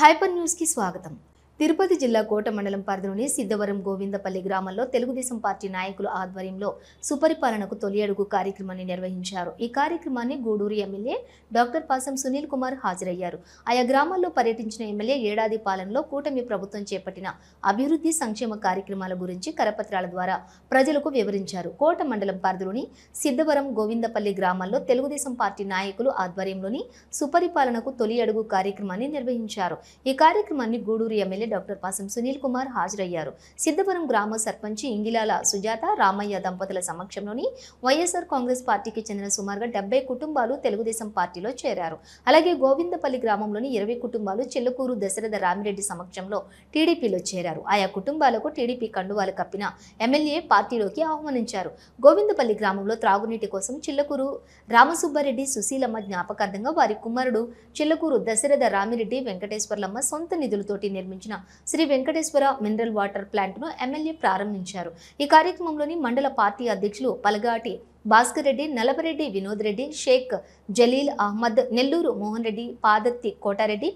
Hyper news కి స్వాగతం. తిరుపతి జిల్లా కోట మండలం పరిధిలోని సిద్ధవరం గోవిందపల్లి గ్రామంలో తెలుగుదేశం పార్టీ నాయకుల ఆధ్వర్యంలో సుపరిపాలనకు తొలి అడుగు కార్యక్రమాన్ని నిర్వహించారు. ఈ కార్యక్రమాన్ని గూడూరు ఎమ్మెల్యే డాక్టర్ పాసం సునీల్ కుమార్ హాజరయ్యారు. ఆయా గ్రామాల్లో పర్యటించిన ఎమ్మెల్యే ఏడాది పాలనలో కూటమి ప్రభుత్వం చేపట్టిన అభివృద్ధి సంక్షేమ కార్యక్రమాల గురించి కరపత్రాల ద్వారా ప్రజలకు వివరించారు. కోట మండలం పరిధిలోని సిద్ధవరం గోవిందపల్లి గ్రామాల్లో తెలుగుదేశం పార్టీ నాయకులు ఆధ్వర్యంలోని సుపరిపాలనకు తొలి అడుగు కార్యక్రమాన్ని నిర్వహించారు. ఈ కార్యక్రమాన్ని గూడూరు ఎమ్మెల్యే డాక్టర్ పాసం సునీల్ కుమార్ హాజరయ్యారు. సిద్ధవరం గ్రామ సర్పంచి ఇంగిలాల సుజాత రామయ్య దంపతుల సమక్షంలోని వైఎస్ఆర్ కాంగ్రెస్ పార్టీకి చెందిన సుమారుగా 70 కుటుంబాలు తెలుగుదేశం పార్టీలో చేరారు. అలాగే గోవిందపల్లి గ్రామంలోని 20 కుటుంబాలు చిల్లకూరు దశరథ రామిరెడ్డి సమక్షంలో టీడీపీలో చేరారు. ఆయా కుటుంబాలకు టీడీపీ కండువాలు కప్పిన ఎమ్మెల్యే పార్టీలోకి ఆహ్వానించారు. గోవిందపల్లి గ్రామంలో త్రాగునీటి కోసం చిల్లకూరు రామసుబ్బారెడ్డి సుశీలమ్మ జ్ఞాపకార్థంగా వారి కుమారుడు చిల్లకూరు దశరథ రామిరెడ్డి వెంకటేశ్వర్లమ్మ సొంత నిధులతోటి నిర్మించిన Sri Venkateswara mineral water plant ను ఎమ్మెల్యే ప్రారంభించారు. ఈ కార్యక్రమంలోని మండల పార్టీ అధ్యక్షులు పలగాటి భాస్కర్ రెడ్డి, నలపరెడ్డి వినోద్ రెడ్డి, షేక్ జలీల్ అహ్మద్, నెల్లూరు మోహన్ రెడ్డి, పాదత్తి కోటారెడ్డి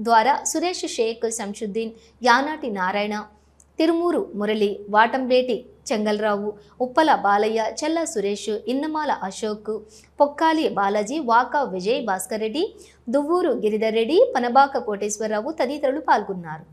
ద్వారా సురేష్, షేక్ శంషుద్దీన్, యానాటి నారాయణ, తిరుమూరు మురళి, వాటంబేటి చెంగల్రావు, ఉప్పల బాలయ్య, చెల్ల సురేష్, ఇన్నమాల అశోక్, పొక్కాలి బాలాజీ, వాకా విజయ్ భాస్కర్ రెడ్డి, దువ్వూరు గిరిధర్ రెడ్డి, పనబాక కోటేశ్వరరావు తదితరులు పాల్గొన్నారు.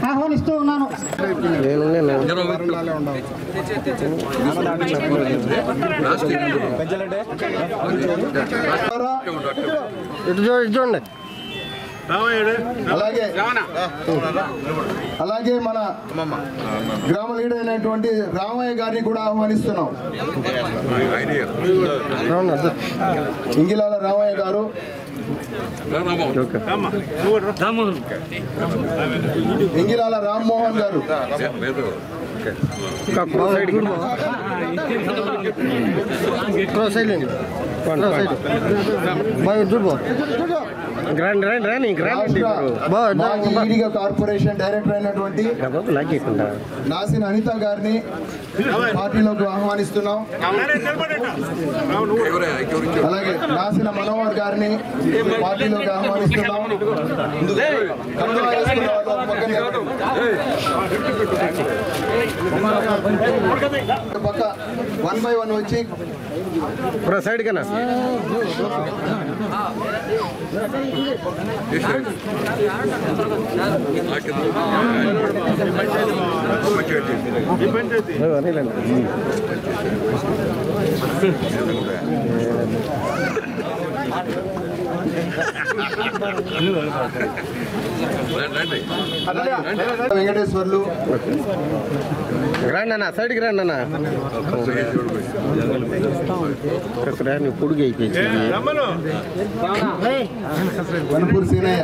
ఆహ్వానిస్తూ ఉన్నాను. చూడండి. అలాగే మన గ్రామ లీడర్ అయినటువంటి రామయ్య గారిని కూడా ఆహ్వానిస్తున్నాం. ఇంగిలాల రామయ్య గారు, ఇంగిలాల రామ్మోహన్ గారు, కార్పొరేషన్ డైరెక్టర్ అయినటువంటి నాసిన అనిత గారిని పార్టీలోకి ఆహ్వానిస్తున్నాం. అలాగే నాసిన మనోహర్ గారిని పార్టీలోకి ఆహ్వానిస్తున్నాం. పక్క 1 by 1 వచ్చి సైడ్ కన్నా వెంకటేశ్వర్లు రండి అన్న, సైడ్కి రండి అన్న. పొడుగు అయిపోయింది. వనపూర్ సీనయ్య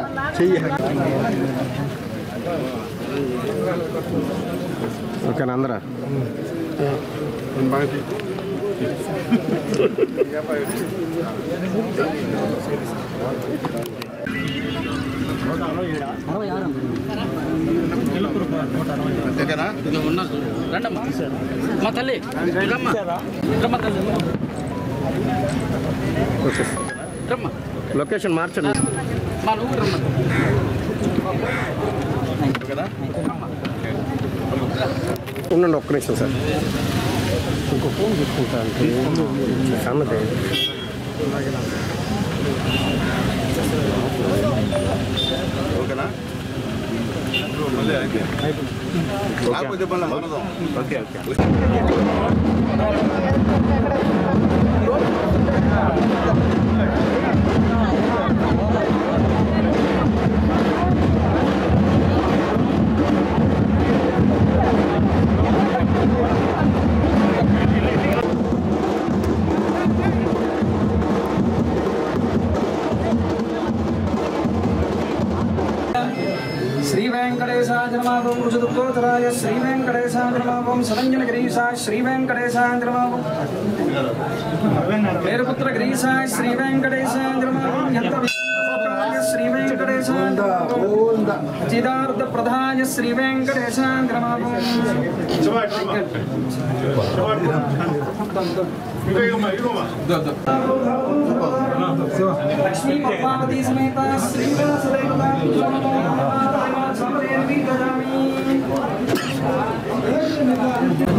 ఓకేనా అందరా? లొకేషన్ మార్చండి. ఉండండి ఒక్క నిమిషం సార్. ఇంకో ఫోన్ తీసుకుంటా అంటే అన్నదే. ఓకేనా? Okay okay. श्री वेंकटेशाय नमः चतुर्थोत्तराय श्री वेंकटेशाय नमः सदंजन गिरीशाय श्री वेंकटेशाय नमः मेरुपुत्र गिरीशाय श्री वेंकटेशाय नमः श्री वेंकटेशाय चिदार्थ प्रधाय श्री वेंकटेशाय नमः लक्ष्मी पद्मावती समेत श्रीनिवास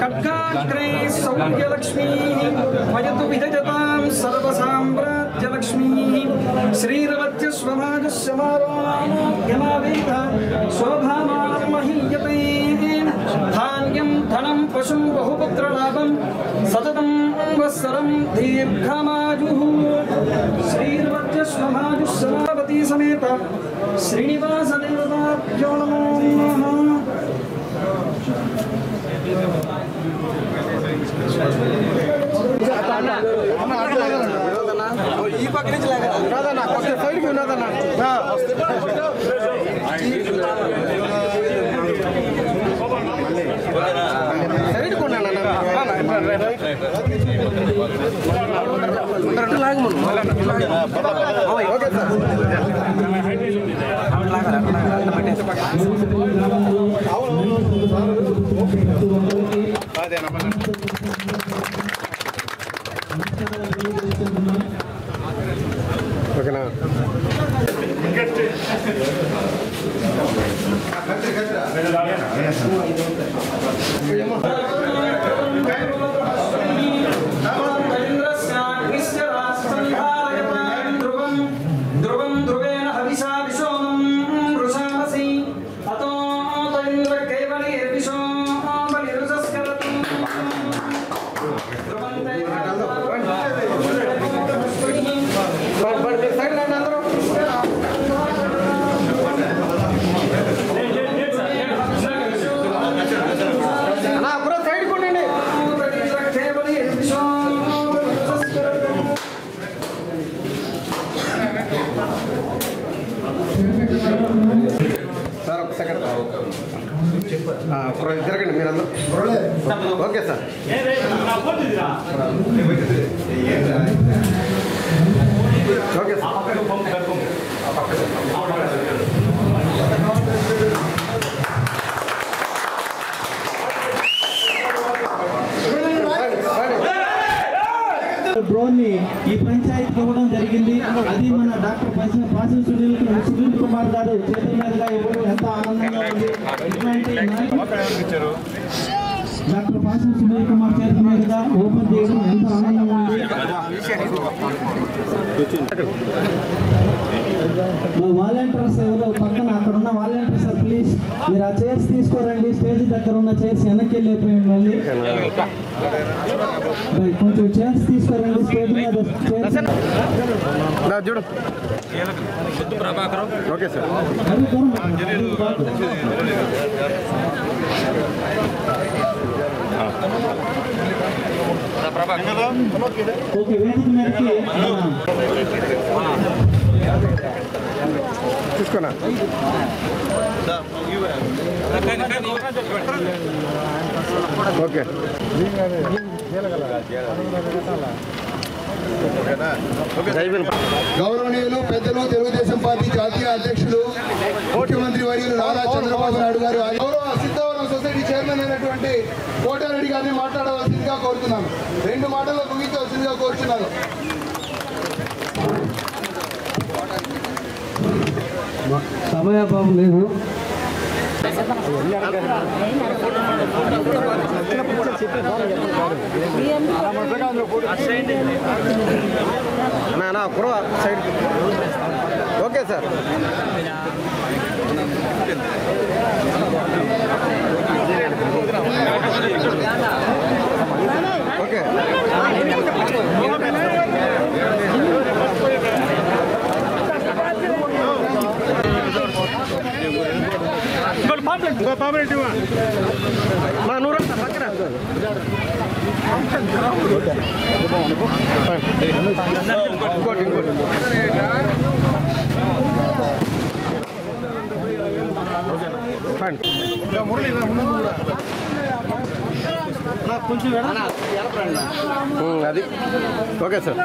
खड्गाग्रे सौख्यलक्ष्मी वयतु विदजतां सर्वसाम्राज्यलक्ष्मी श्रीरवत्यस्वभागस्यमारोग्यमावेद शोभामानं महीयते धान्यं धनं पशुं बहुपुत्रलाभं सततं वत्सरं दीर्घमायुः श्रीरवत्यस्वभागस्यमावती समेत श्रीनिवास देवताभ्यो नमो नमः ఈ పక్క నుంచి లాగదన్నా కొంచెం సైడ్కి ఉన్నదన్నా సైడ్కి ఉన్నానన్నా ఓకే సార్ ఓకేనా సార్ ఒక సెకండ్ జరగండి మీరందరూ okay sir okay sir drone ని ఈ పంచాయతీకి ఇవ్వడం జరిగింది. అది మన డాక్టర్ పాసిల్ సునీల్ కుమార్ గారు చేతుల మీదుగా ఇవ్వడం ఎంత ఆనందంగా ఉంది. ఇటువంటి డాక్టర్ పాసిల్ సునీల్ కుమార్ చేతుల మీదుగా ఓపెన్ చేయడం ఎంత ఆనందంగా ఉంది. వాలంటీర్స్ ఎవరో పక్కన అక్కడ ఉన్న వాలంటీర్స్ ప్లీజ్ మీరు ఆ చైర్స్ తీసుకోరండి. స్టేజ్ దగ్గర ఉన్న చైర్స్ వెనక్కి వెళ్ళిపోయింది. మళ్ళీ కొంచెం చైర్స్ తీసుకోరండి. స్టేజ్ మీద చూడు ఓకే సార్ ఓకే వేదిక మీదకి తీసుకున్నా ఓకే గౌరవనీయులు పెద్దలు తెలుగుదేశం పార్టీ జాతీయ అధ్యక్షులు ముఖ్యమంత్రి వర్యులు నారా చంద్రబాబు నాయుడు గారు గౌరవ సిద్ధవరం సొసైటీ చైర్మన్ అయినటువంటి కోటారెడ్డి గారిని మాట్లాడవలసిందిగా కోరుతున్నాను. 2 మాటల్లో ముగించవలసిందిగా కోరుతున్నాను. సమయాభావం లేదు. అన్నా కురవ సైడ్ ఓకే సార్ ఓకే అది ఓకే సార్.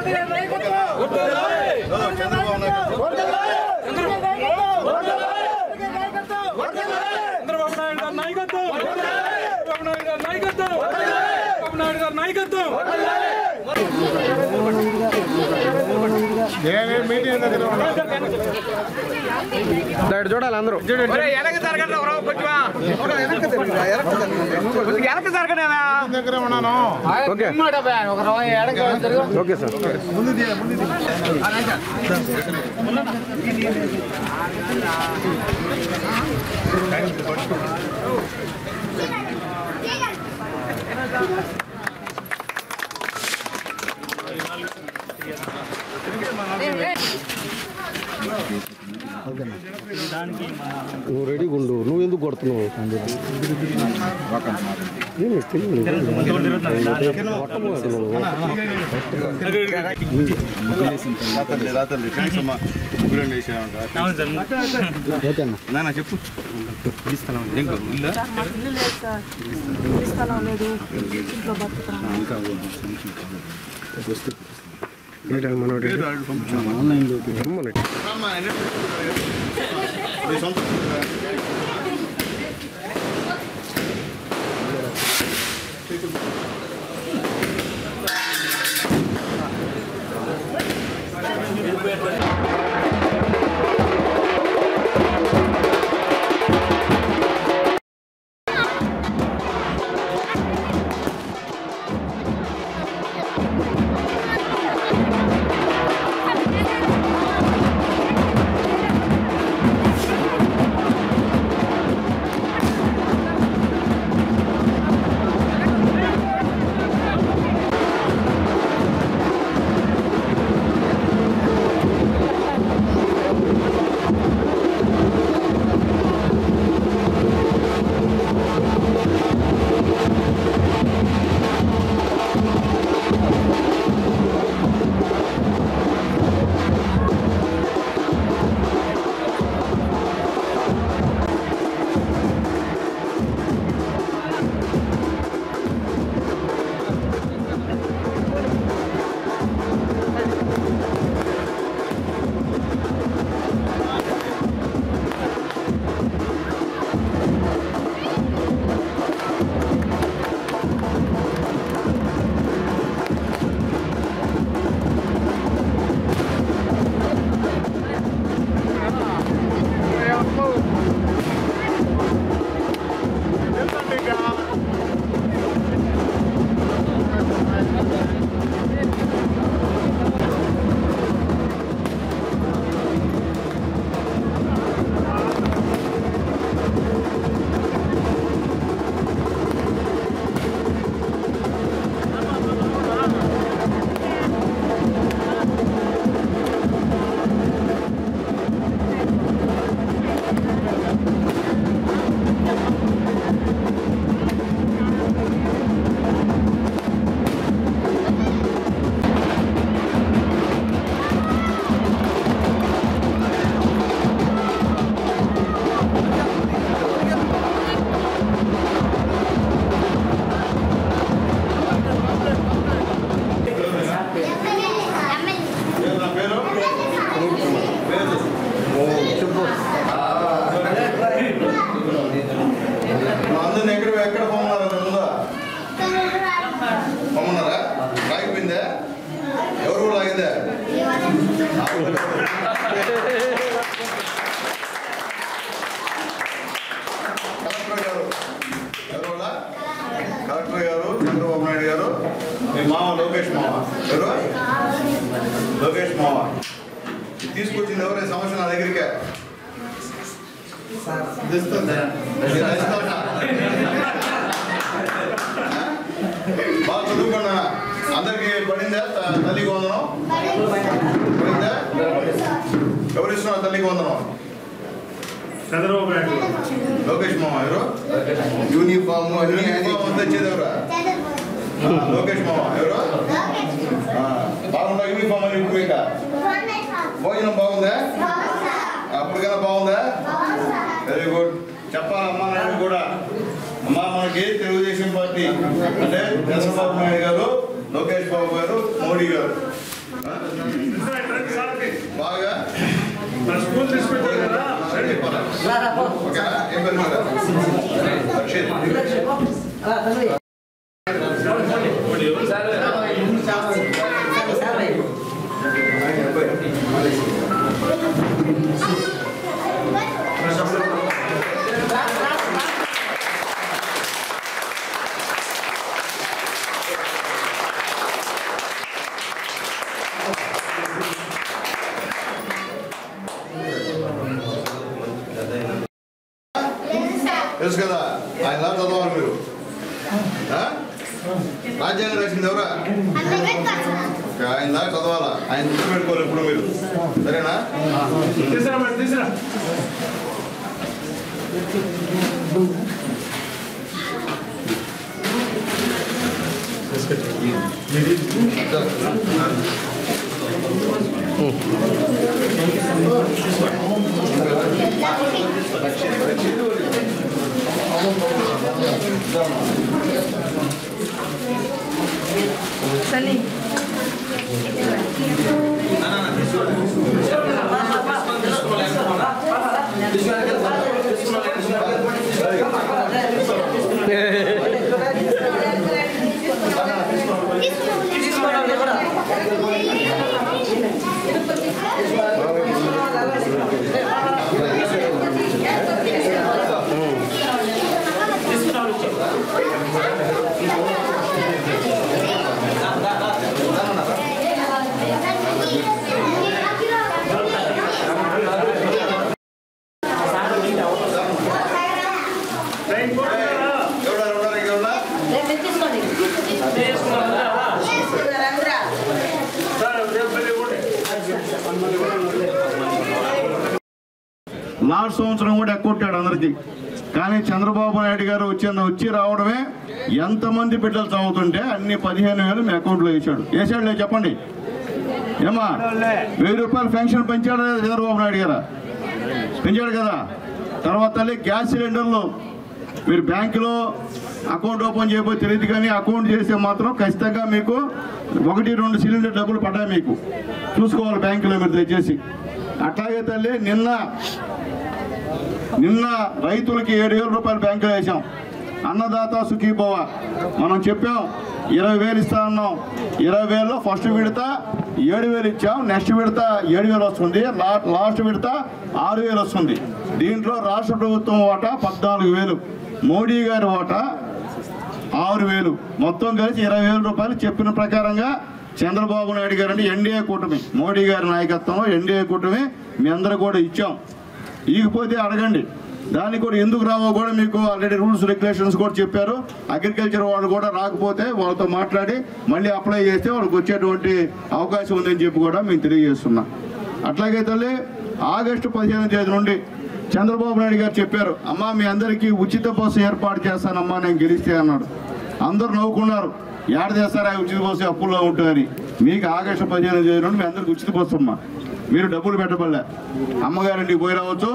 చూడాలి అందరూ ఓకే సార్. నువ్వు రెడీగా ఉండు. నువ్వు ఎందుకు కొడుతున్నావు? చెప్పు కలెక్టర్ గారు చంద్రబాబు నాయుడు గారు మీ మామ లోకేష్ మామ ఎవరు లోకేష్ మామ తీసుకొచ్చింది ఎవరే సమస్య నా దగ్గరికే బాగా చదువుకున్నా అందరికి పడిందా తల్లికి వందనం పడిందా ఎవరు ఇస్తున్నారు తల్లికి వందనం లోకేష్ మామ ఎవరు యూనిఫామ్ అన్ని వచ్చేదెవరా లోకేష్ మామ ఎవరు బాగుందా యూనిఫామ్ అని ఇప్పుడు ఇక భోజనం బాగుందా అప్పటికైనా బాగుందా వెరీ గుడ్ చెప్పాలమ్మా నాయుడు కూడా అమ్మా మనకి తెలుగుదేశం పార్టీ అంటే చంద్రబాబు నాయుడు గారు లోకేష్ బాబు గారు మోడీ గారు బాగా స్కూల్ తీసుకుంటారు కదా తెలుసు కదా ఆయన చదవాలి మీరు రాజ్యాంగం రాసింది ఎవరా ఆయన దాకా చదవాలా ఆయన గుర్తుపెట్టుకోవాలి ఇప్పుడు మీరు సరేనా Salim. లాస్ట్ సంవత్సరం కూడా ఎక్కొట్టాడు అందరికి. కానీ చంద్రబాబు నాయుడు గారు వచ్చి రావడమే ఎంతమంది బిడ్డలు చదువుతుంటే అన్ని 15,000 మీ అకౌంట్లో వేసాడు చెప్పండి. ఏమా 1000 రూపాయలు పెన్షన్ పెంచాడు చంద్రబాబు నాయుడు గారు పెంచాడు కదా. తర్వాత గ్యాస్ సిలిండర్లు మీరు బ్యాంకులో అకౌంట్ ఓపెన్ చేయబోతే తెలియదు, కానీ అకౌంట్ చేస్తే మాత్రం ఖచ్చితంగా మీకు 1-2 సిలిండర్ డబ్బులు పడ్డాయి. మీకు చూసుకోవాలి బ్యాంకులో మీరు దయచేసి. అట్లాగే తల్లి నిన్న రైతులకి 7,000 రూపాయలు బ్యాంకులో వేసాం. అన్నదాత సుఖీభవ మనం చెప్పాం 20,000 ఇస్తా అన్నాం. 20,000లో ఫస్ట్ విడత 7,000 ఇచ్చాం. నెక్స్ట్ విడత 7,000 వస్తుంది. లాస్ట్ విడత 6,000 వస్తుంది. దీంట్లో రాష్ట్ర ప్రభుత్వం వాటా 14,000, మోడీ గారి వాటా 6,000, మొత్తం కలిసి 20,000 రూపాయలు చెప్పిన ప్రకారంగా చంద్రబాబు నాయుడు గారు అంటే ఎన్డీఏ కూటమి, మోడీ గారి నాయకత్వంలో ఎన్డీఏ కూటమి మీ అందరూ కూడా ఇచ్చాం. ఇకపోతే అడగండి దానికి కూడా ఎందుకు రావో కూడా మీకు ఆల్రెడీ రూల్స్ రెగ్యులేషన్స్ కూడా చెప్పారు. అగ్రికల్చర్ వాళ్ళు కూడా రాకపోతే వాళ్ళతో మాట్లాడి మళ్ళీ అప్లై చేస్తే వాళ్ళకి వచ్చేటువంటి అవకాశం ఉందని చెప్పి కూడా మేము తెలియజేస్తున్నా. అట్లాగే తల్లి ఆగస్టు 15వ తేదీ నుండి చంద్రబాబు నాయుడు గారు చెప్పారు, అమ్మా మీ అందరికీ ఉచిత బస్సు ఏర్పాటు చేస్తానమ్మా నేను గెలిస్తే అన్నాడు. అందరూ నవ్వుకున్నారు, ఏడ చేస్తారా ఉచిత బస్సు అప్పుల్లో ఉంటుందని. మీకు ఆగస్టు 15వ తేదీ నుండి మీ అందరికి ఉచిత బస్సు అమ్మా. మీరు డబ్బులు పెట్టబడలే, అమ్మగారింటికి పోయి రావచ్చు,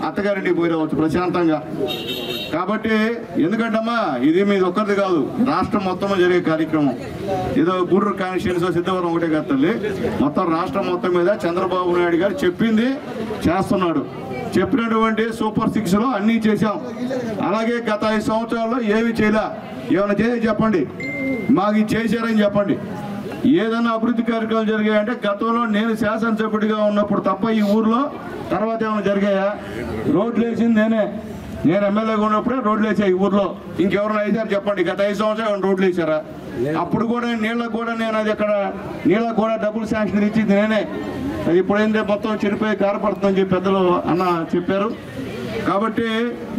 అత్తగారింటికి పోయి రావచ్చు ప్రశాంతంగా. కాబట్టి ఎందుకంటమ్మా ఇది మీది ఒక్కరిది కాదు, రాష్ట్రం మొత్తం జరిగే కార్యక్రమం. ఏదో గూడూరు కాన్స్టిట్యున్సీ సిద్ధవరం ఒకటే కాదు తల్లి, మొత్తం రాష్ట్రం మొత్తం మీద చంద్రబాబు నాయుడు గారు చెప్పింది చేస్తున్నాడు. చెప్పినటువంటి సూపర్ 6లో అన్నీ చేశాం. అలాగే గత 5 సంవత్సరాల్లో ఏమి చేయలే. ఏమైనా చేసి చెప్పండి, మాకు ఇది చేశారని చెప్పండి. ఏదైనా అభివృద్ధి కార్యక్రమాలు జరిగాయంటే గతంలో నేను శాసనసభ్యుడిగా ఉన్నప్పుడు తప్ప ఈ ఊర్లో. తర్వాత ఏమైనా జరిగాయా? రోడ్లు వేసింది నేను ఎమ్మెల్యేగా ఉన్నప్పుడే రోడ్లు వేసా ఈ ఊర్లో. ఇంకెవరైనా వేసారు చెప్పండి? గత 5 సంవత్సరాలు రోడ్లు వేసారా? అప్పుడు కూడా నీళ్ళకు కూడా నేను అది అక్కడ నీళ్ళకు కూడా డబ్బులు శాంక్షన్ ఇచ్చింది నేనే. అది ఇప్పుడైందే మొత్తం చెడిపోయి కారపడుతుందని చెప్పి పెద్దలు అన్న చెప్పారు. కాబట్టి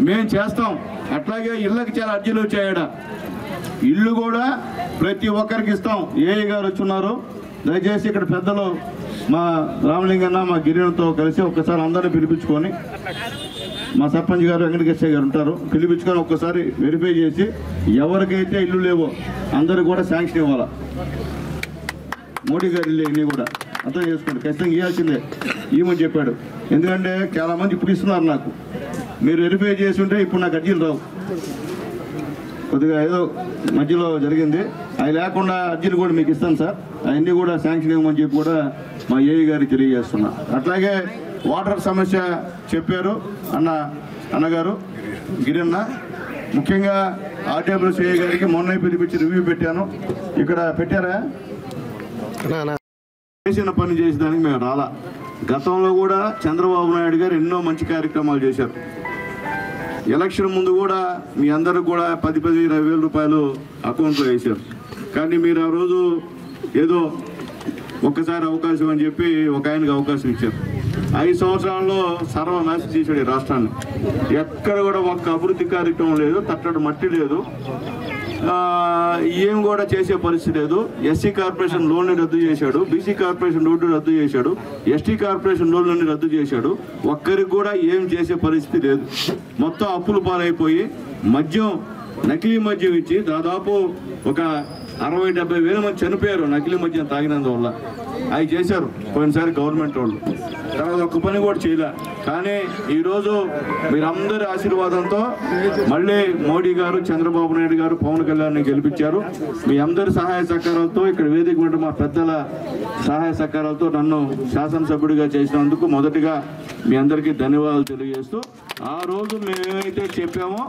మేము చేస్తాం. అట్లాగే ఇళ్ళకి చాలా అర్జీలు వచ్చాయడ, ఇల్లు కూడా ప్రతి ఒక్కరికి ఇస్తాం. ఏఈ గారు వచ్చున్నారు, దయచేసి ఇక్కడ పెద్దలు మా రామలింగన్న మా గిరిజనతో కలిసి ఒక్కసారి అందరినీ పిలిపించుకొని మా సర్పంచ్ గారు వెంకటకృష్ణ గారు ఉంటారు, పిలిపించుకొని ఒక్కసారి వెరిఫై చేసి ఎవరికైతే ఇల్లు లేవో అందరికి కూడా శాంక్షన్ ఇవ్వాలా. మోడీ గారు ఇల్లు కూడా అర్థం చేసుకోండి, ఖచ్చితంగా ఇవ్వాల్సిందే ఇవ్వమని చెప్పాడు. ఎందుకంటే చాలామంది ఇప్పుడు ఇస్తున్నారు నాకు, మీరు వెరిఫై చేసి ఉంటే ఇప్పుడు నాకు అర్జీలు రావు. కొద్దిగా ఏదో మధ్యలో జరిగింది, అవి లేకుండా అర్జీలు కూడా మీకు ఇస్తాను సార్, అవన్నీ కూడా శాంక్షన్ ఇవ్వమని చెప్పి కూడా మా ఏఈ గారికి తెలియజేస్తున్నా. అట్లాగే వాటర్ సమస్య చెప్పారు అన్నగారు గిరన్న, ముఖ్యంగా ఆర్డబ్ల్యూసీఏ గారికి మొన్న పిలిపించి రివ్యూ పెట్టాను. ఇక్కడ పెట్టారా? చేసిన పని చేసేదానికి మేము రాలా. గతంలో కూడా చంద్రబాబు నాయుడు గారు ఎన్నో మంచి కార్యక్రమాలు చేశారు. ఎలక్షన్ ముందు కూడా మీ అందరికి కూడా 10-20 వేల రూపాయలు అకౌంట్లో వేశారు. కానీ మీరు ఆ రోజు ఏదో ఒక్కసారి అవకాశం అని చెప్పి ఒక ఆయనకు అవకాశం ఇచ్చారు. 5 సంవత్సరాల్లో సర్వనాశనం చేశాడు ఈ రాష్ట్రాన్ని. ఎక్కడ కూడా ఒక్క అభివృద్ధి కార్యక్రమం లేదు, తట్టడు మట్టి లేదు, ఏం కూడా చేసే పరిస్థితి లేదు. ఎస్సీ కార్పొరేషన్ లోన్లు రద్దు చేశాడు, బీసీ కార్పొరేషన్ రోడ్డు రద్దు చేశాడు, ఎస్టీ కార్పొరేషన్ లోన్లని రద్దు చేశాడు. ఒక్కరికి కూడా ఏం చేసే పరిస్థితి లేదు. మొత్తం అప్పులు పాలైపోయి మద్యం, నకిలీ మద్యం ఇచ్చి దాదాపు ఒక 60-70 వేల మంది చనిపోయారు నకిలీ మద్యం తాగినందువల్ల. అవి చేశారు పోయినసారి గవర్నమెంట్ వాళ్ళు. తర్వాత ఒక్క పని కూడా చేయలే. కానీ ఈరోజు మీరందరి ఆశీర్వాదంతో మళ్ళీ మోడీ గారు, చంద్రబాబు నాయుడు గారు, పవన్ కళ్యాణ్ని గెలిపించారు. మీ అందరి సహాయ సహకారాలతో, ఇక్కడ వేదిక మీద మా పెద్దల సహాయ సహకారాలతో నన్ను శాసనసభ్యుడిగా చేసినందుకు మొదటిగా మీ అందరికీ ధన్యవాదాలు తెలియజేస్తూ, ఆ రోజు మేమేమైతే చెప్పామో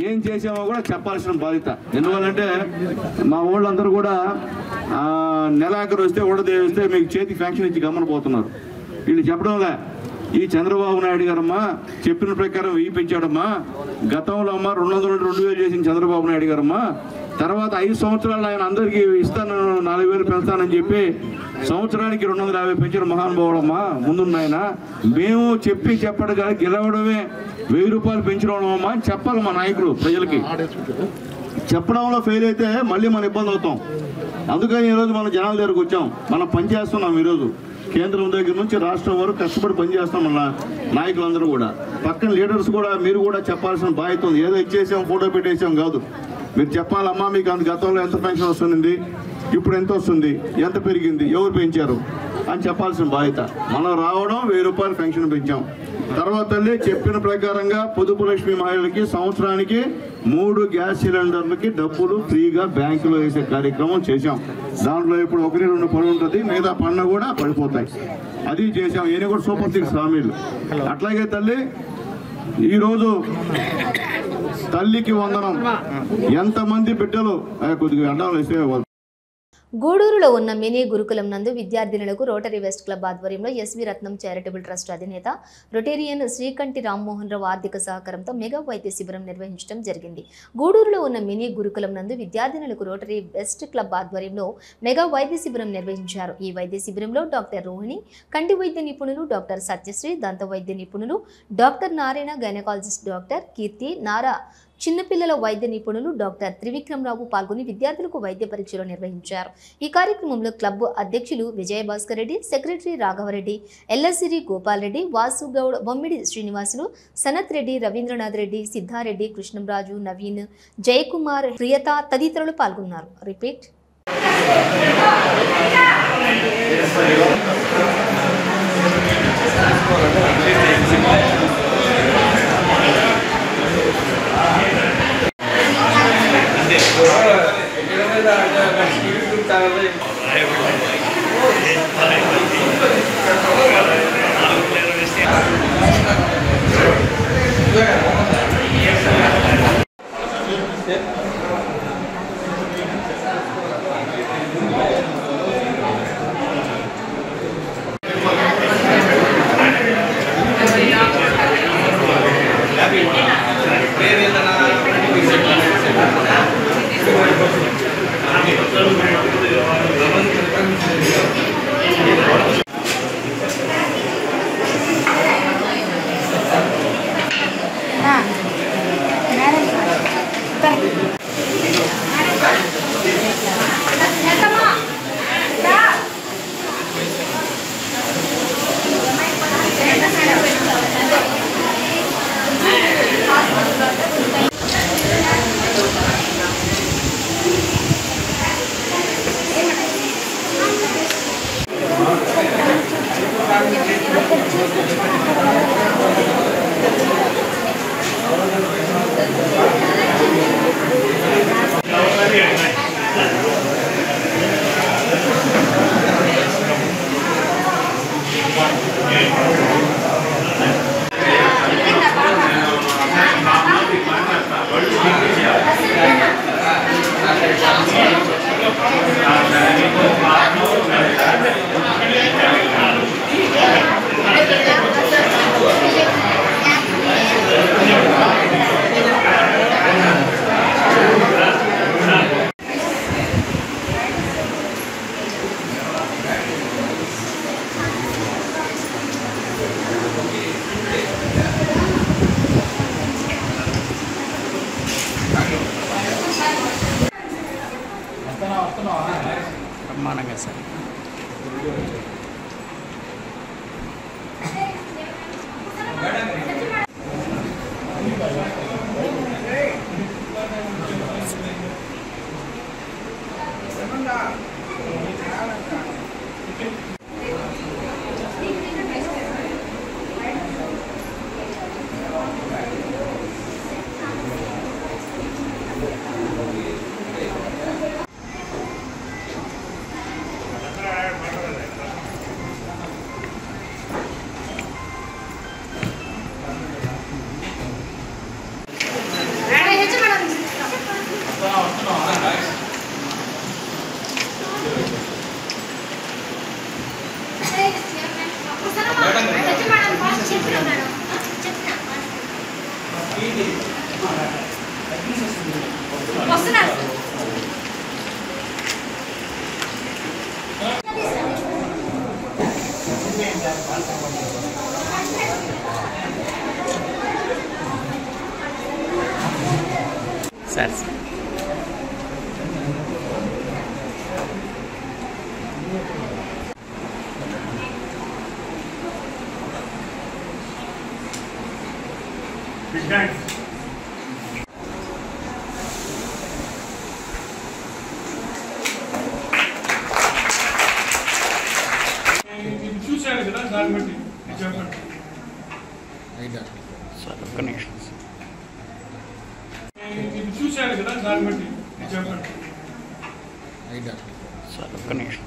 ఏం చేసామో కూడా చెప్పాల్సిన బాధ్యత. ఎందువల్లంటే మా వాళ్ళందరూ కూడా నెలాఖరు వస్తే ఊడదేస్తే మీకు చేతికి ఫ్యాక్షన్ ఇచ్చి గమనపోతున్నారు. వీళ్ళు చెప్పడంలే, ఈ చంద్రబాబు నాయుడు గారమ్మా చెప్పిన ప్రకారం వెయ్యి పెంచాడమ్మా, గతంలో అమ్మ 200-2000 చేసిన చంద్రబాబు నాయుడు గారమ్మా, తర్వాత 5 సంవత్సరాలు ఆయన అందరికీ ఇస్తాను 4000 పెంచుతానని చెప్పి సంవత్సరానికి 250 పెంచిన మహానుభావుడమ్మా ముందున్న ఆయన. మేము చెప్పడం కాదు, గెలవడమే 1000 రూపాయలు పెంచడం అమ్మా అని చెప్పాలి మా నాయకులు ప్రజలకి. చెప్పడంలో ఫెయిల్ అయితే మళ్ళీ మన ఇబ్బంది అవుతాం. అందుకని ఈరోజు మన జనాల దగ్గరకు వచ్చాం, మనం పనిచేస్తున్నాం. ఈరోజు కేంద్రం దగ్గర నుంచి రాష్ట్రం వరకు కష్టపడి పనిచేస్తాం మన నాయకులందరూ కూడా. పక్కన లీడర్స్ కూడా మీరు కూడా చెప్పాల్సిన బాధ్యత ఉంది. ఏదో ఇచ్చేసాం, ఫోటో పెట్టేసాం కాదు, మీరు చెప్పాలమ్మా మీకు అంత గతంలో ఎంత పెన్షన్ వస్తుంది, ఇప్పుడు ఎంత వస్తుంది, ఎంత పెరిగింది, ఎవరు పెంచారు అని చెప్పాల్సిన బాధ్యత. మనం రావడం 1000 రూపాయలు పెన్షన్ పెంచాం. తర్వాత చెప్పిన ప్రకారంగా పొదుపు లక్ష్మి మహిళలకి సంవత్సరానికి 3 గ్యాస్ సిలిండర్లకి డబ్బులు ఫ్రీగా బ్యాంకులో వేసే కార్యక్రమం చేశాం. దాంట్లో ఇప్పుడు 1-2 పనులు ఉంటుంది, మిగతా పనులు కూడా పడిపోతాయి. అది చేశాం. ఈయన కూడా సూపర్ 6 హామీలు. అట్లాగే తల్లి ఈరోజు తల్లికి వందనం, ఎంతమంది బిడ్డలు కొద్దిగా అడ్డాలు వేస్తే గూడూరులో ఉన్న మినీ గురుకులం నందు విద్యార్థినులకు రోటరీ వెస్ట్ క్లబ్ ఆధ్వర్యంలో ఎస్వి రత్నం చారిటబుల్ ట్రస్ట్ అధినేత రొటేరియన్ శ్రీకంఠి రామ్మోహన్ రావు ఆర్థిక సహకారంతో మెగా వైద్య శిబిరం నిర్వహించడం జరిగింది. గూడూరులో ఉన్న మినీ గురుకులం నందు విద్యార్థినులకు రోటరీ వెస్ట్ క్లబ్ ఆధ్వర్యంలో మెగా వైద్య శిబిరం నిర్వహించారు. ఈ వైద్య శిబిరంలో డాక్టర్ రోహిణి, కంటి వైద్య నిపుణులు డాక్టర్ సత్యశ్రీ, దంత వైద్య నిపుణులు డాక్టర్ నారాయణ, గైనకాలజిస్ట్ డాక్టర్ కీర్తి, నారా చిన్నపిల్లల వైద్య నిపుణులు డాక్టర్ త్రివిక్రమరావు పాల్గొని విద్యార్థులకు వైద్య పరీక్షలు నిర్వహించారు. ఈ కార్యక్రమంలో క్లబ్ అధ్యక్షులు విజయభాస్కర్ రెడ్డి, సెక్రటరీ రాఘవరెడ్డి, ఎల్లసిరి గోపాల్ రెడ్డి, వాసుగౌడ్, బొమ్మిడి శ్రీనివాసులు, సనత్ రెడ్డి, రవీంద్రనాథ్ రెడ్డి, సిద్ధారెడ్డి, కృష్ణంరాజు, నవీన్, జయకుమార్, ప్రియత తదితరులు పాల్గొన్నారు. రిపీట్. Nah, బ్రహ్మాండంగా సార్. సార్ చూశాను కదా, దాన్ని బట్టి చెప్పండి. సార్ ఒక్క నిమిషం చూశాను కదా, దాన్ని బట్టి చెప్పండి. సార్ ఒక్క నిమిషం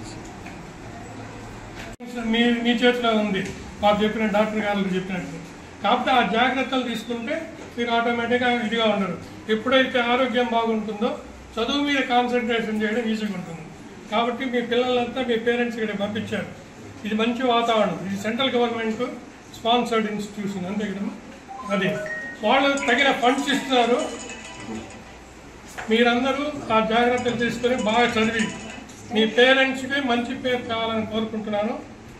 మీ చేతిలో ఉంది, మాకు చెప్పిన డాక్టర్ గారు చెప్పినట్టు. కాకపోతే ఆ జాగ్రత్తలు తీసుకుంటే మీరు ఆటోమేటిక్గా ఇదిగా ఉండరు. ఎప్పుడైతే ఆరోగ్యం బాగుంటుందో చదువు మీద కాన్సన్ట్రేషన్ చేయడం ఈజీగా ఉంటుంది. కాబట్టి మీ పిల్లలంతా మీ పేరెంట్స్ ఇక్కడ పంపించారు. ఇది మంచి వాతావరణం. ఇది సెంట్రల్ గవర్నమెంట్ స్పాన్సర్డ్ ఇన్స్టిట్యూషన్ అంతే కదమ్మా. అది వాళ్ళు తగిన ఫండ్స్ ఇస్తున్నారు. మీరందరూ ఆ జాగ్రత్తలు తీసుకొని బాగా చదివి మీ పేరెంట్స్కి మంచి పేరు కావాలని కోరుకుంటున్నాను.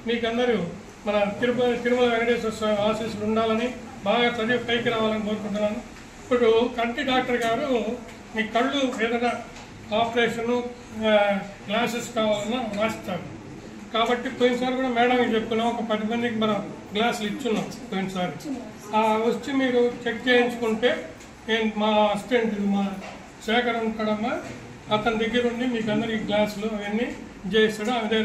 మీకందరూ మన తిరుమల వెంకటేశ్వర స్వామి ఆశీస్సులు ఉండాలని, బాగా చదివి పైకి రావాలని కోరుకుంటున్నాను. ఇప్పుడు కంటి డాక్టర్ గారు మీ కళ్ళు ఏదైనా ఆపరేషను గ్లాసెస్ కావాలన్నా రాస్తారు. కాబట్టి పోయినసారి కూడా మేడంకి చెప్పుకున్నాం, ఒక 10 మందికి మనం గ్లాసులు ఇచ్చున్నాం పోయినసారి. వచ్చి మీరు చెక్ చేయించుకుంటే నేను మా అసిస్టెంట్ మా శేఖర్ ఉంటాడమ్మా, అతని దగ్గర ఉండి మీకు అందరికి గ్లాసులు అవన్నీ చేస్తాడు, అదే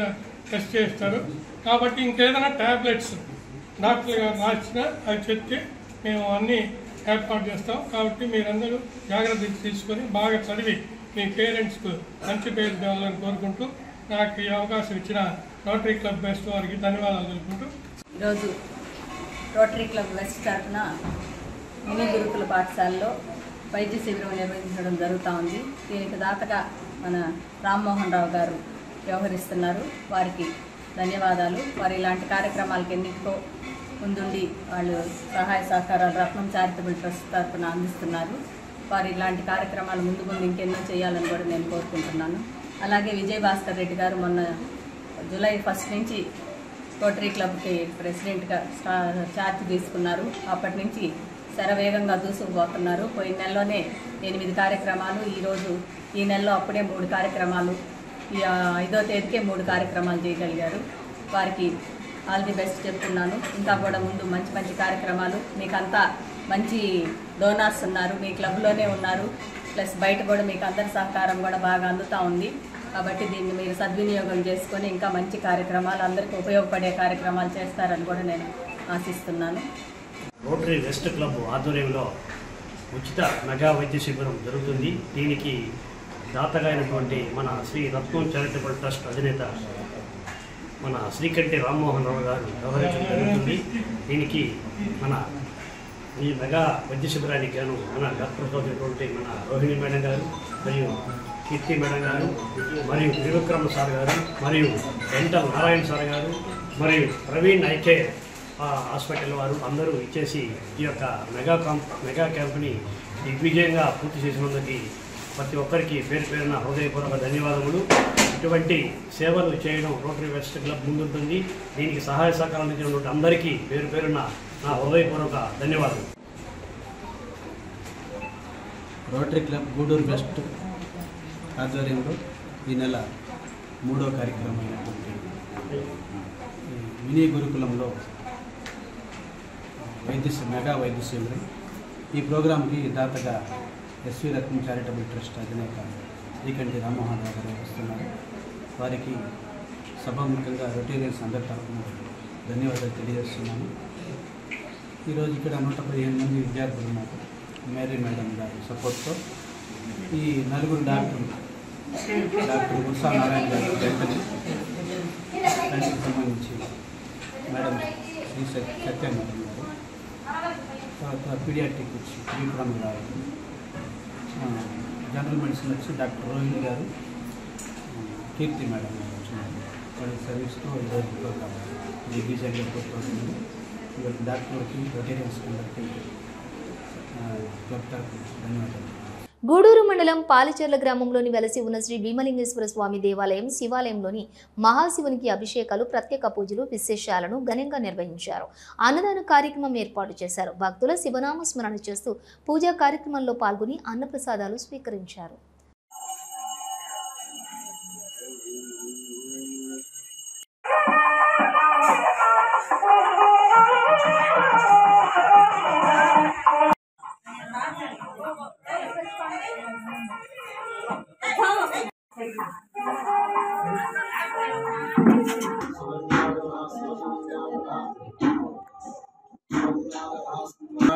టెస్ట్ చేస్తారు. కాబట్టి ఇంకేదైనా ట్యాబ్లెట్స్ డాక్టర్ గారు రాసినా అవి చెప్తే మేము అన్నీ ఏర్పాటు చేస్తాం. కాబట్టి మీరందరూ జాగ్రత్తలు తీసుకొని బాగా చదివి మీ పేరెంట్స్కు మంచి పేరు తేవాలని కోరుకుంటూ నాకు ఈ అవకాశం ఇచ్చిన రోటరీ క్లబ్ వెస్ట్ వారికి ధన్యవాదాలు తెలుపుకుంటూ, ఈరోజు రోటరీ క్లబ్ వెస్ట్ తరఫున మినీ గురుకుల పాఠశాలలో వైద్య శిబిరం నిర్వహించడం జరుగుతూ ఉంది. దీనికి దాతగా మన రామ్మోహన్ రావు గారు వ్యవహరిస్తున్నారు. వారికి ధన్యవాదాలు. వారు ఇలాంటి కార్యక్రమాలకు ఎన్నికో ముందుండి వాళ్ళు సహాయ సహకారాలు రత్నం చారిటబుల్ ట్రస్ట్ తరఫున అందిస్తున్నారు. వారు ఇలాంటి కార్యక్రమాలు ముందు ముందు ఇంకెన్నో చేయాలని కూడా నేను కోరుకుంటున్నాను. అలాగే విజయభాస్కర్ రెడ్డి గారు మొన్న జూలై 1 నుంచి రోటరీ క్లబ్కి ప్రెసిడెంట్గా ఛార్జ్ తీసుకున్నారు. అప్పటి నుంచి శరవేగంగా దూసుకుపోతున్నారు. పోయిన నెలలోనే 8 కార్యక్రమాలు, ఈ నెలలో అప్పుడే 3 కార్యక్రమాలు, ఈ 5వ తేదీకే 3 కార్యక్రమాలు చేయగలిగారు. వారికి ఆల్ ది బెస్ట్ చెప్తున్నాను. ఇంకా కూడా ముందు మంచి మంచి కార్యక్రమాలు, మీకంతా మంచి డోనర్స్ ఉన్నారు, మీ క్లబ్లోనే ఉన్నారు, ప్లస్ బయట కూడా మీకు అందరి సహకారం కూడా బాగా అందుతూ ఉంది. కాబట్టి దీన్ని మీరు సద్వినియోగం చేసుకొని ఇంకా మంచి కార్యక్రమాలు, అందరికీ ఉపయోగపడే కార్యక్రమాలు చేస్తారని కూడా నేను ఆశిస్తున్నాను. రోటరీ వెస్ట్ క్లబ్ ఆధ్వర్యంలో ఉచిత మెగా వైద్య శిబిరం జరుగుతుంది. దీనికి దాతగా అయినటువంటి మన శ్రీ రత్నం చారిటబుల్ ట్రస్ట్ అధినేత మన శ్రీకంటి రామ్మోహన్ రావు గారు వ్యవహరించడం జరుగుతుంది. దీనికి మన ఈ మెగా వైద్య శిబిరానికి గాను మన డాక్టర్ చదువుతున్నటువంటి మన రోహిణి మేడం గారు, మరియు కీర్తి మేడం గారు, మరియు త్రివిక్రమ సార్ గారు, మరియు వెంటల్ నారాయణ సార్ గారు, మరియు ప్రవీణ్ ఐకే హాస్పిటల్ వారు అందరూ ఇచ్చేసి ఈ యొక్క మెగా క్యాంప్ని దిగ్విజయంగా పూర్తి చేసినందుకు ప్రతి ఒక్కరికి పేరు పేరున హృదయపూర్వక ధన్యవాదములు. ఇటువంటి సేవలు చేయడం రోటరీ వెస్ట్ క్లబ్ ముందుంటుంది. దీనికి సహాయ సహకారం అందించినటువంటి అందరికీ పేరు పేరున నా హృదయపూర్వక ధన్యవాదాలు. రోటరీ క్లబ్ గూడూరు వెస్ట్ ఆధ్వర్యంలో ఈ నెల 3వ కార్యక్రమమైనటువంటి మినీ గురుకులంలో మెగా వైద్య శిబిరం. ఈ ప్రోగ్రాంకి దాతగా ఎస్వి రత్నం చారిటబుల్ ట్రస్ట్ అధినేత శ్రీకంఠి రామ్మోహన్ రావు గారు వస్తున్నారు. వారికి సభాముఖంగా రొటేరియన్స్ అందరి తరఫున ధన్యవాదాలు తెలియజేస్తున్నాను. ఈరోజు ఇక్కడ 115 మంది విద్యార్థులు ఉన్నారు. మేరీ మేడం గారి సపోర్ట్తో ఈ 4 డాక్టర్లు, డాక్టర్ ఉషా నారాయణ గారు కంటికి సంబంధించి మేడం శ్రీ సత్య మేడం గారు, తర్వాత పీడియాట్రిక్ వచ్చి శ్రీపురం గారు, జనరల్ మెడిసిన్ వచ్చి డాక్టర్ రోహిణి గారు, కీర్తి మేడం గారు వచ్చినారు. వాళ్ళ సర్వీస్తో ఈరోజు ప్రోగ్రాం దిగ్విజయంగా పూర్తవుతుంది. ఇవాళ డాక్టర్కి రొటేరియన్స్ అందరికీ క్లబ్ తరఫున ధన్యవాదాలు. గూడూరు మండలం పాలిచెర్ల గ్రామంలోని వెలసి ఉన్న శ్రీ భీమలింగేశ్వర స్వామి దేవాలయం శివాలయంలోని మహాశివునికి అభిషేకాలు, ప్రత్యేక పూజలు, విశేషాలను ఘనంగా నిర్వహించారు. అన్నదాన కార్యక్రమం ఏర్పాటు చేశారు. భక్తుల శివనామ స్మరణ చేస్తూ పూజా కార్యక్రమంలో పాల్గొని అన్నప్రసాదాలు స్వీకరించారు.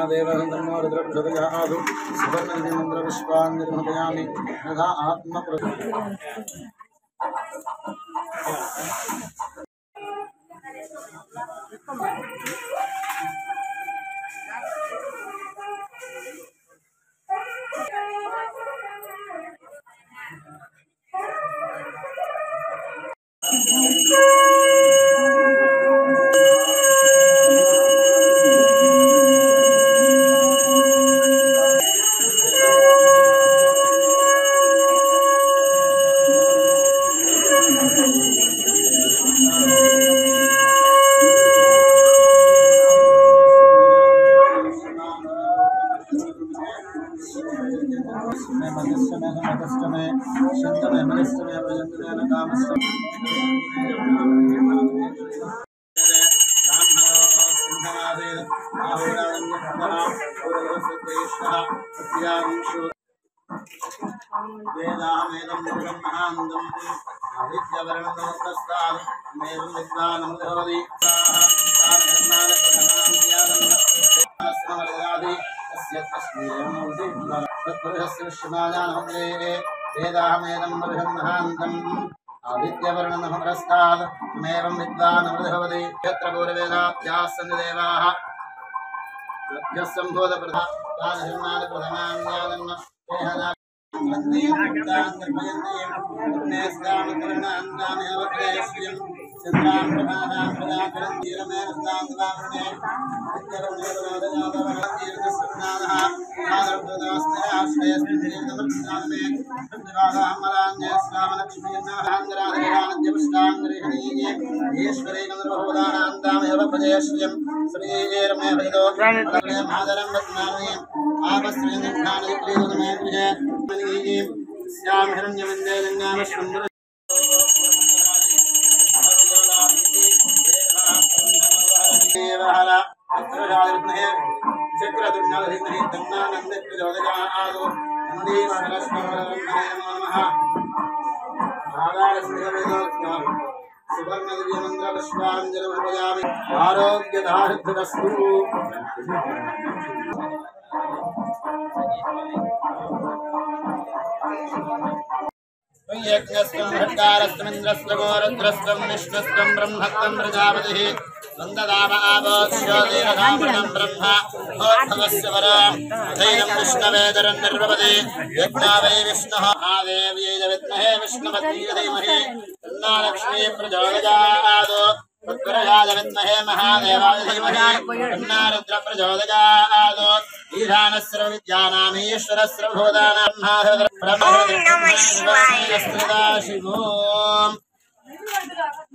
దేవహంద్రమోరుద్రప్రదయాదు సువర్ణమంత్ర విశ్వాన్నిర్మయామి యథా ఆత్మ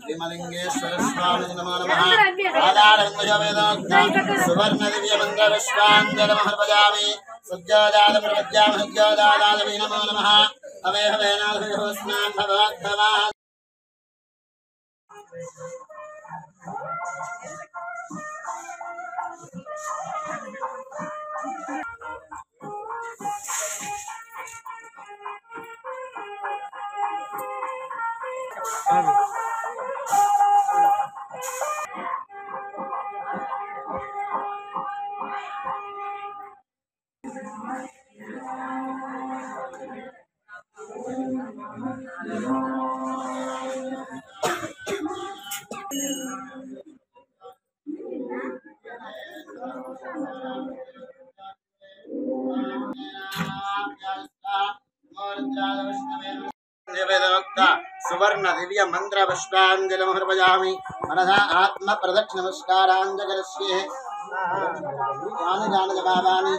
भीमलिंगेश्वर स्वामी नमो नमः सुवर्ण दिव्य मंत्र विश्वांजल महर्भजामि सज्जादाद प्रपद्यामि सज्जादादाद नमो नमः अवेहवेनाभिस्नान् भगवद्भवान् सुवर्ण दिव्य मंत्र पुष्पांजलिमर्पयामि मनसा आत्म प्रदक्षिण नमस्कारांजलिस्ये जान जान जवाबानि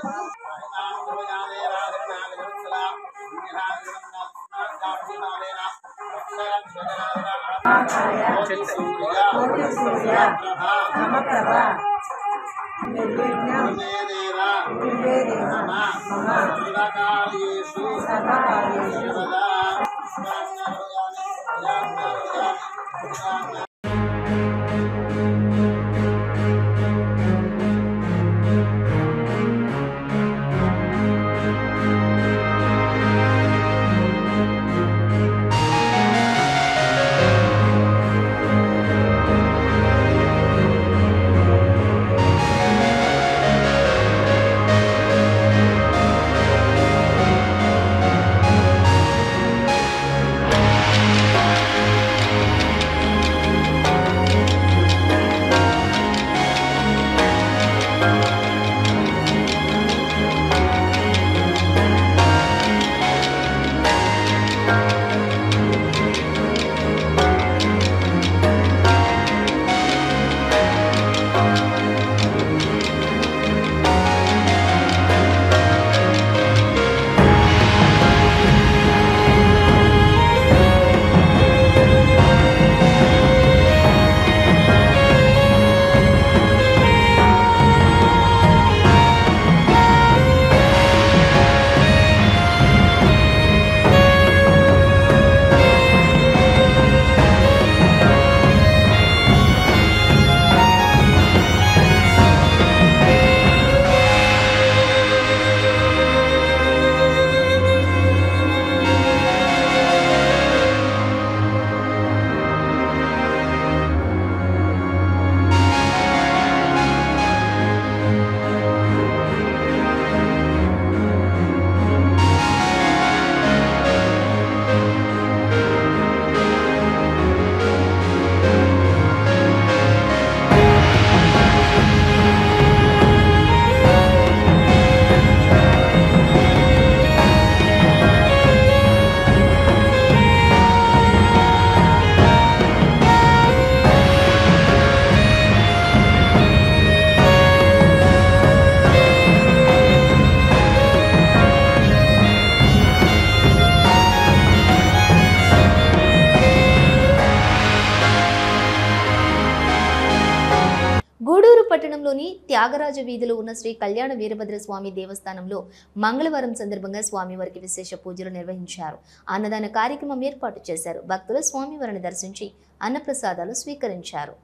పట్టణంలోని త్యాగరాజ వీధిలో ఉన్న శ్రీ కళ్యాణ వీరభద్ర స్వామి దేవస్థానంలో మంగళవారం సందర్భంగా స్వామివారికి విశేష పూజలు నిర్వహించారు. అన్నదాన కార్యక్రమం ఏర్పాటు చేశారు. భక్తులు స్వామివారిని దర్శించి అన్నప్రసాదాలు స్వీకరించారు.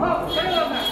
Oh,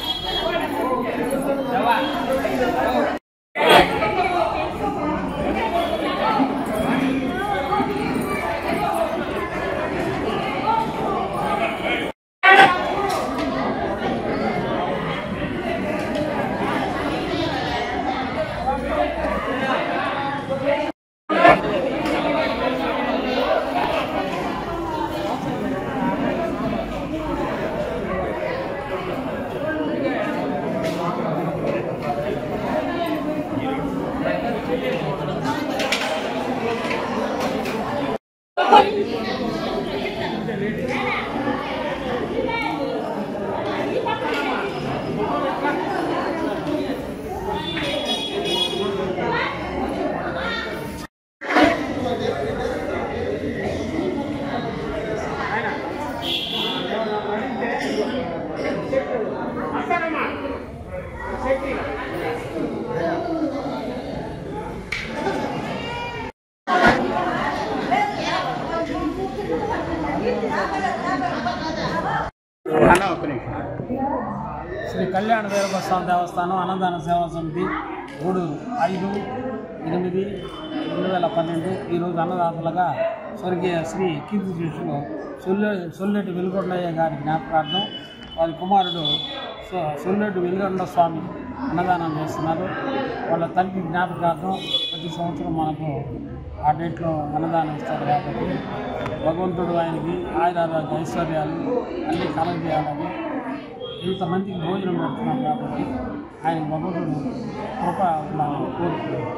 శ్రీ కళ్యాణ వీరభద్రస్వామి దేవస్థానం అన్నదాన సేవా సమితి గూడూరు 5/8/2012 ఈరోజు అన్నదాతలుగా స్వర్గీయ శ్రీ కీర్తి శిష్యులు సొల్లెటి వెలుగొండయ్య గారి జ్ఞాపకార్థం వారి కుమారుడు సొల్లెటి వెలుగొండ స్వామి అన్నదానం చేస్తున్నారు. వాళ్ళ తల్లి జ్ఞాపకార్థం ప్రతి సంవత్సరం మనకు ఆ డేట్లో అన్నదానం ఇస్తారు కాబట్టి భగవంతుడు ఆయనకి ఆయురారోగ్య ఐశ్వర్యాలు అన్నీ కలగజేయాలని ఇంతమందికి భోజనం పెడుతున్నాం కాబట్టి ఆయన భగవంతుడు కృప ఉండాలని కోరుతున్నాను.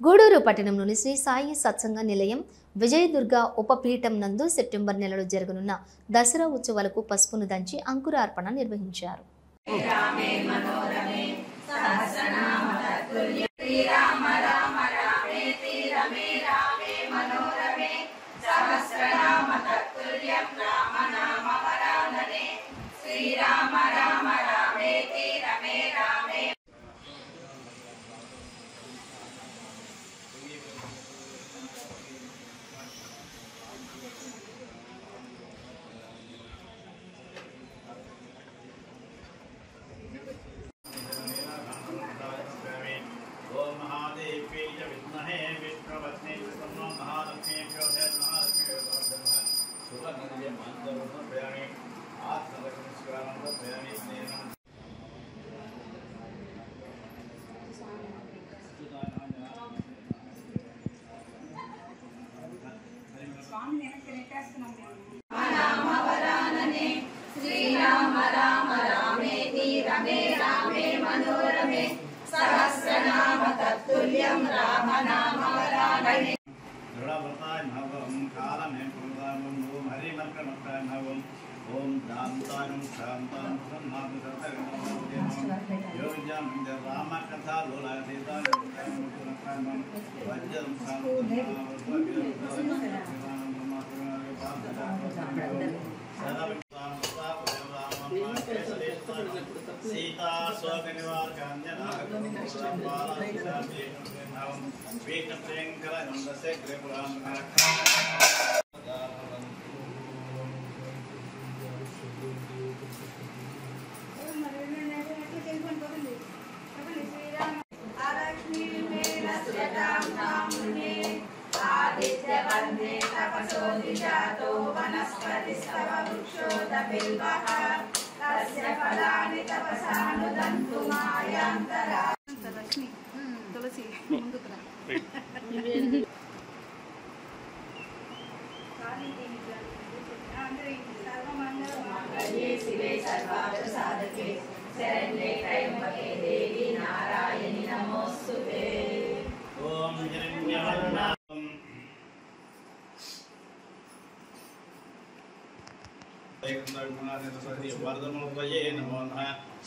గూడూరు పట్టణంలోని శ్రీ సాయి సత్సంగ నిలయం విజయదుర్గ ఉపపీఠం నందు సెప్టెంబర్ నెలలో జరగనున్న దసరా ఉత్సవాలకు పసుపును దంచి అంకురార్పణ నిర్వహించారు.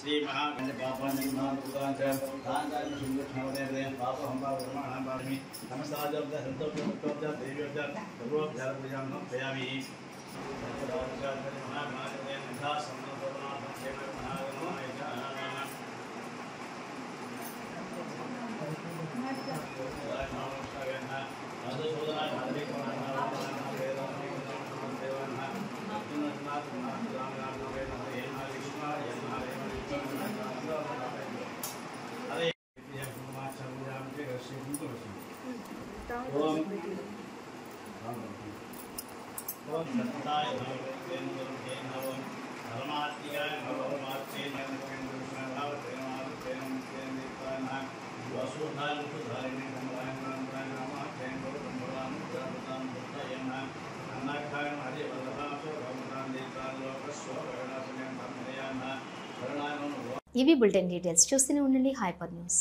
श्री महागणपति पापा निर्माण पुराण से दान दान सुंदर ठावरे रे पापा हम बाबा ब्रह्मण बारमी नमस्कार जब संतोष संतोष देवी जब सर्व जल पूजा हम प्रयामी ఇవి బులెటిన్ డీటెయిల్స్. చూస్తూనే ఉండండి హైపర్ న్యూస్.